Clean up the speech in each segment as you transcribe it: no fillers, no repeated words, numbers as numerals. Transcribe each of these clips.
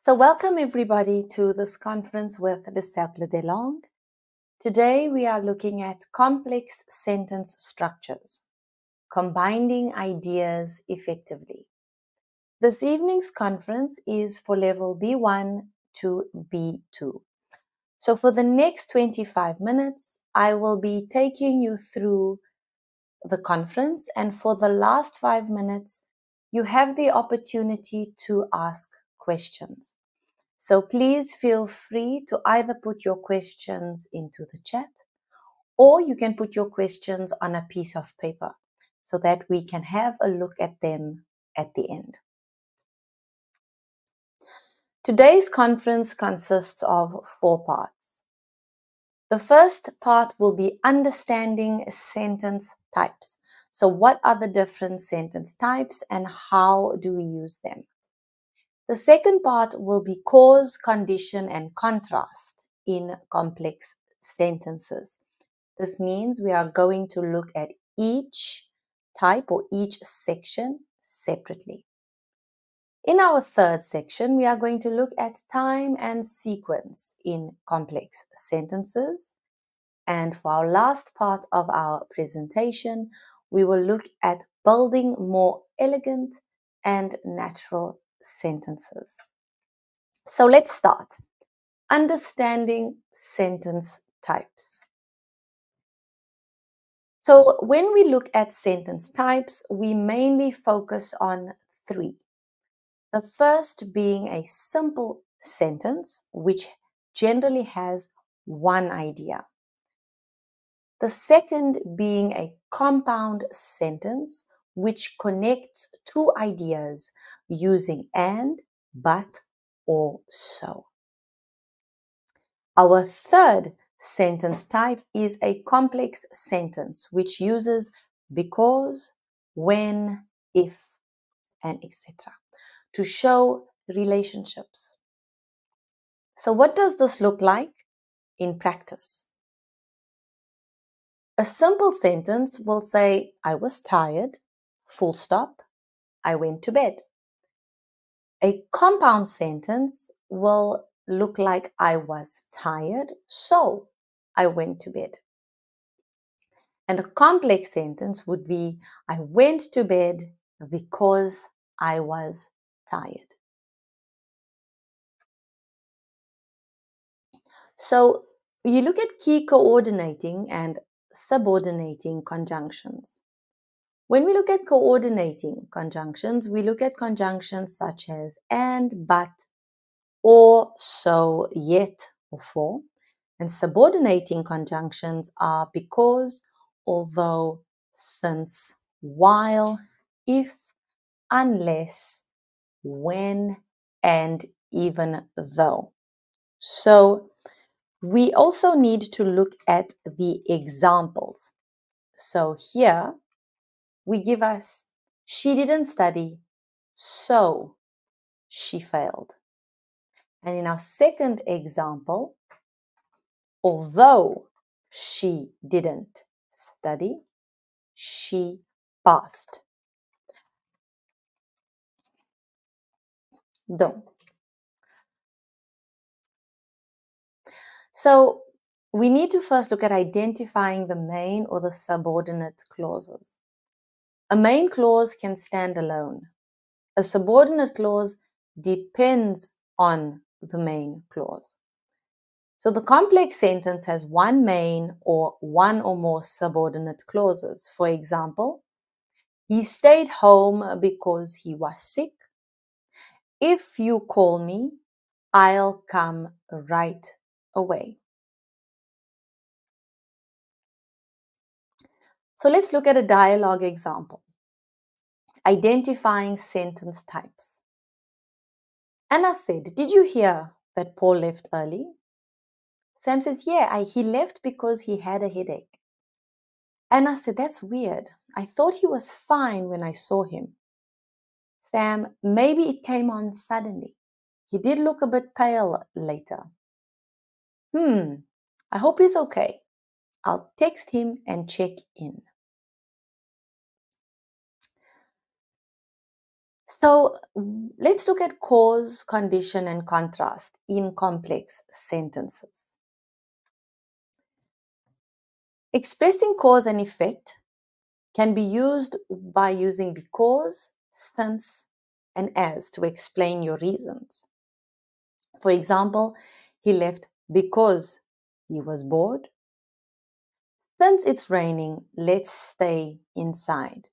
So welcome everybody to this conference with the Cercle des Langues. Today we are looking at complex sentence structures, combining ideas effectively. This evening's conference is for level B1 to B2. So for the next 25 minutes, I will be taking you through the conference, and for the last 5 minutes, you have the opportunity to ask questions. So please feel free to either put your questions into the chat, or you can put your questions on a piece of paper so that we can have a look at them at the end. Today's conference consists of 4 parts. The first part will be understanding sentence types. So what are the different sentence types and how do we use them? The second part will be cause, condition, and contrast in complex sentences. This means we are going to look at each type or each section separately. In our third section, we are going to look at time and sequence in complex sentences. And for our last part of our presentation, we will look at building more elegant and natural sentences. So let's start. Understanding sentence types. So when we look at sentence types, we mainly focus on 3. The first being a simple sentence, which generally has one idea. The second being a compound sentence, which connects 2 ideas using and, but, or so. Our third sentence type is a complex sentence, which uses because, when, if, and etc. to show relationships. So what does this look like in practice? A simple sentence will say, I was tired, full stop, I went to bed. A compound sentence will look like I was tired, so I went to bed. And a complex sentence would be, I went to bed because I was tired. So you look at key coordinating and subordinating conjunctions. When we look at coordinating conjunctions, we look at conjunctions such as and, but, or, so, yet, or for. And subordinating conjunctions are because, although, since, while, if, unless, when, and even though. So we also need to look at the examples. So here we give us, she didn't study, so she failed. And in our second example, although she didn't study, she passed. Donc. So we need to first look at identifying the main or the subordinate clauses. A main clause can stand alone. A subordinate clause depends on the main clause. So the complex sentence has one main or one or more subordinate clauses. For example, he stayed home because he was sick. If you call me, I'll come right away. So let's look at a dialogue example. Identifying sentence types. Anna said, did you hear that Paul left early? Sam says, yeah, he left because he had a headache. Anna said, that's weird. I thought he was fine when I saw him. Sam, maybe it came on suddenly. He did look a bit pale later. I hope he's okay. I'll text him and check in. So let's look at cause, condition, and contrast in complex sentences. Expressing cause and effect can be used by using because, since, and as to explain your reasons. For example, he left because he was bored. Since it's raining, let's stay inside.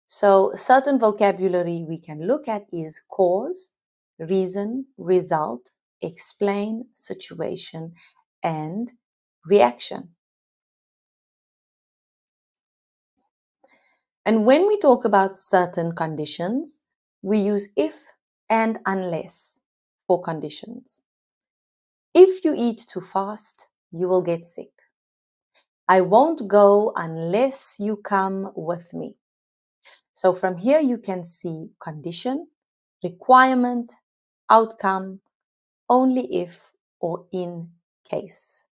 So certain vocabulary we can look at is cause, reason, result, explain, situation, and reaction. And when we talk about certain conditions, we use if and unless for conditions. If you eat too fast, you will get sick. I won't go unless you come with me. So from here you can see condition, requirement, outcome, only if or in case.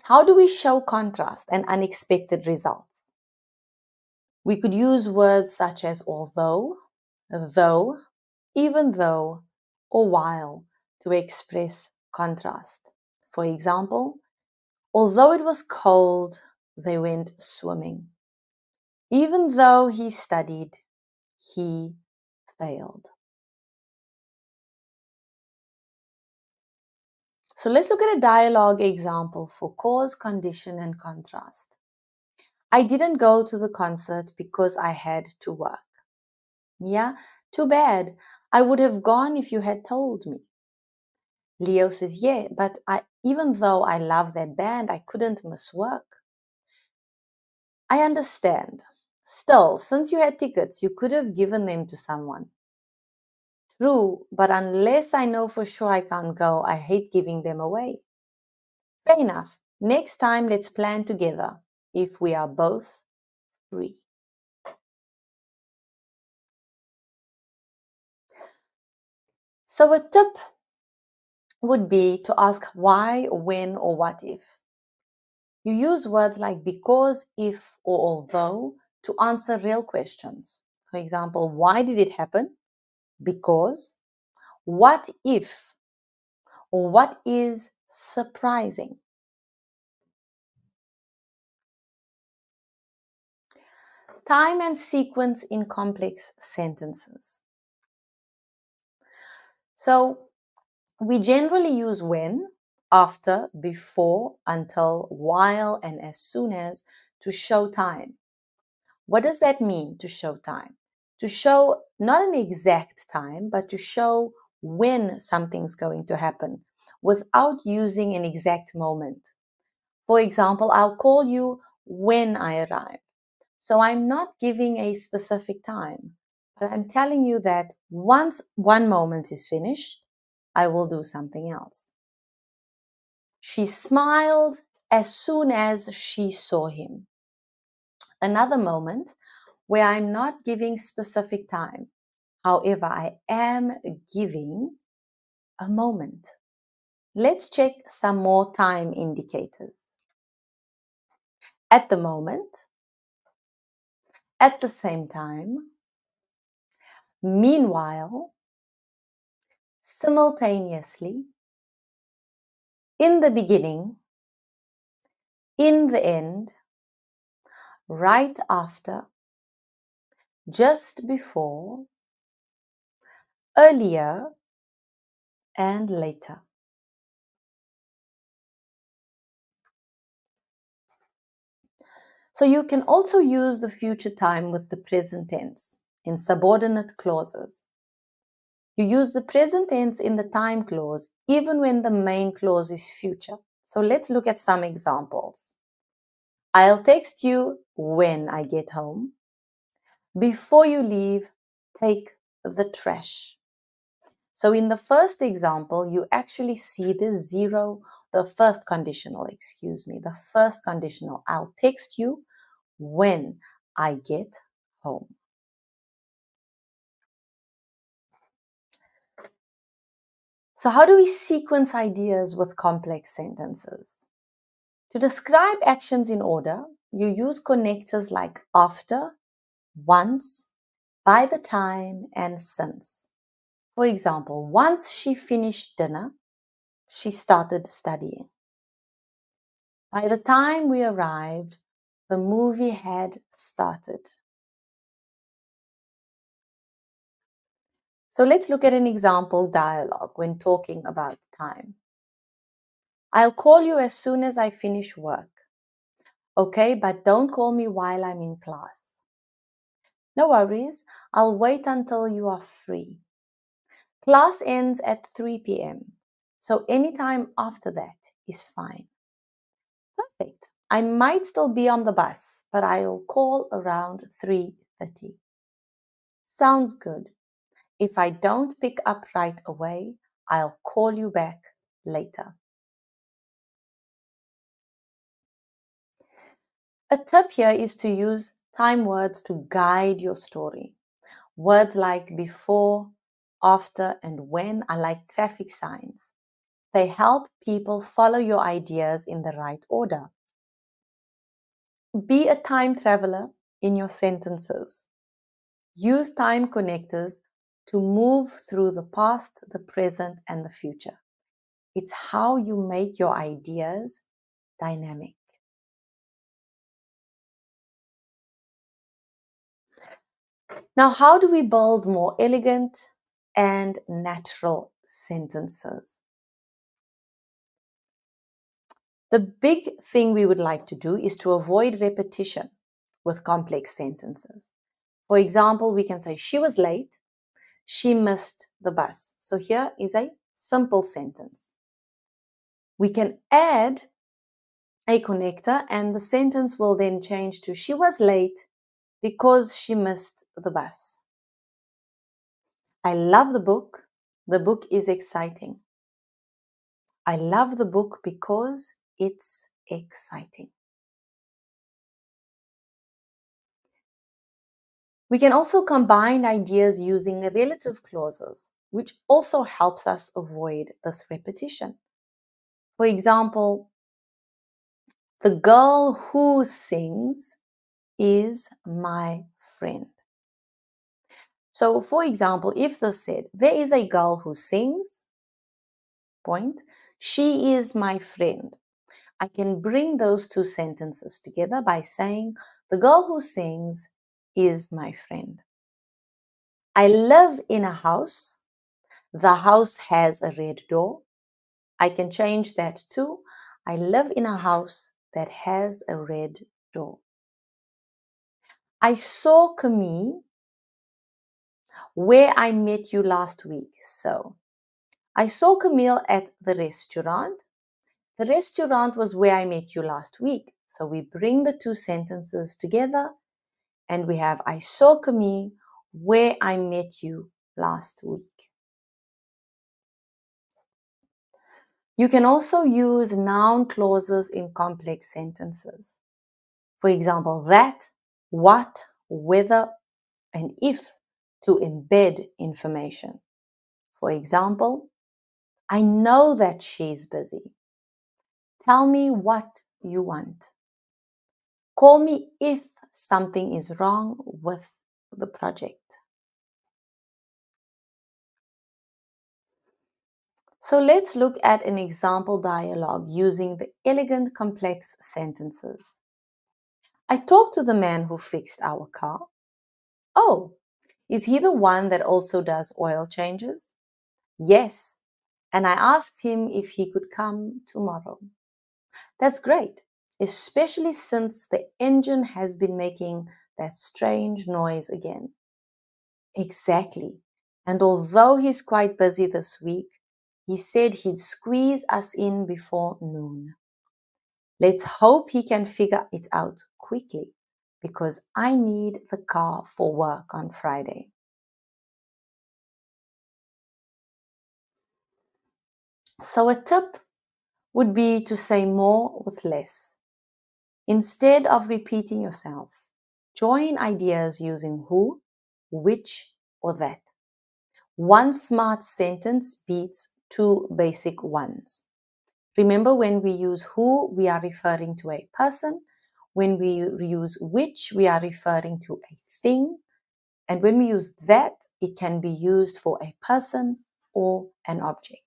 How do we show contrast and unexpected results? We could use words such as although, though, even though, or while to express contrast. For example, although it was cold, they went swimming. Even though he studied, he failed. So let's look at a dialogue example for cause, condition, and contrast. I didn't go to the concert because I had to work. Yeah, too bad. I would have gone if you had told me. Leo says, yeah, but even though I love that band, I couldn't miss work. I understand. Still, since you had tickets, you could have given them to someone. True, but unless I know for sure I can't go, I hate giving them away. Fair enough. Next time, let's plan together if we are both free. So a tip would be to ask why, when, or what if. You use words like because, if, or although to answer real questions. For example, why did it happen? Because. What if? Or what is surprising? Time and sequence in complex sentences. So we generally use when, after, before, until, while, and as soon as to show time. What does that mean, to show time? To show not an exact time, but to show when something's going to happen without using an exact moment. For example, I'll call you when I arrive. So I'm not giving a specific time, but I'm telling you that once one moment is finished, I will do something else. She smiled as soon as she saw him. Another moment where I'm not giving specific time. However, I am giving a moment. Let's check some more time indicators. At the moment, at the same time, meanwhile, simultaneously, in the beginning, in the end, right after, just before, earlier, and later. So you can also use the future time with the present tense in subordinate clauses. You use the present tense in the time clause even when the main clause is future. So let's look at some examples. I'll text you when I get home. Before you leave, take the trash. So in the first example, you actually see the first conditional. I'll text you when I get home. So how do we sequence ideas with complex sentences? To describe actions in order, you use connectors like after, once, by the time, and since. For example, once she finished dinner, she started studying. By the time we arrived, the movie had started. So let's look at an example dialogue when talking about time. I'll call you as soon as I finish work. Okay, but don't call me while I'm in class. No worries, I'll wait until you are free. Class ends at 3 p.m., so anytime after that is fine. Perfect. I might still be on the bus, but I'll call around 3:30. Sounds good. If I don't pick up right away, I'll call you back later. A tip here is to use time words to guide your story. Words like before, after, and when are like traffic signs. They help people follow your ideas in the right order. Be a time traveler in your sentences. Use time connectors to move through the past, the present, and the future. It's how you make your ideas dynamic. Now, how do we build more elegant and natural sentences? The big thing we would like to do is to avoid repetition with complex sentences. For example, we can say, she was late, she missed the bus. So here is a simple sentence. We can add a connector and the sentence will then change to, she was late because she missed the bus. I love the book. The book is exciting. I love the book because it's exciting. We can also combine ideas using relative clauses, which also helps us avoid this repetition. For example, the girl who sings is my friend. So, for example, if this said, there is a girl who sings, point, she is my friend. I can bring those two sentences together by saying, the girl who sings is my friend. I live in a house. The house has a red door. I can change that to, I live in a house that has a red door. I saw Camille where I met you last week. So, I saw Camille at the restaurant. The restaurant was where I met you last week. So we bring the two sentences together and we have, I saw Camille where I met you last week. You can also use noun clauses in complex sentences. For example, that, what, whether, and if to embed information. For example, I know that she's busy. Tell me what you want. Call me if something is wrong with the project. So let's look at an example dialogue using the elegant complex sentences. I talked to the man who fixed our car. Oh, is he the one that also does oil changes? Yes, and I asked him if he could come tomorrow. That's great, especially since the engine has been making that strange noise again. Exactly. And although he's quite busy this week, he said he'd squeeze us in before noon. Let's hope he can figure it out quickly because I need the car for work on Friday. So a tip would be to say more with less. Instead of repeating yourself, join ideas using who, which, or that. One smart sentence beats two basic ones. Remember, when we use who, we are referring to a person. When we use which, we are referring to a thing. And when we use that, it can be used for a person or an object.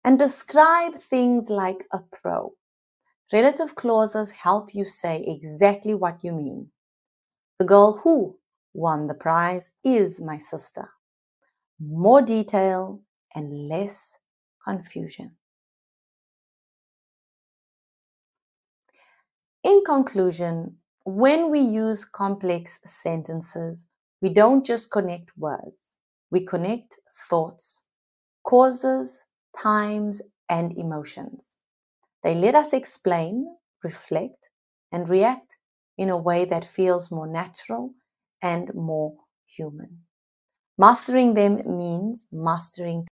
And describe things like a pro. Relative clauses help you say exactly what you mean. The girl who won the prize is my sister. More detail and less confusion. In conclusion, when we use complex sentences, we don't just connect words. We connect thoughts, causes, times, and emotions. They let us explain, reflect, and react in a way that feels more natural and more human. Mastering them means mastering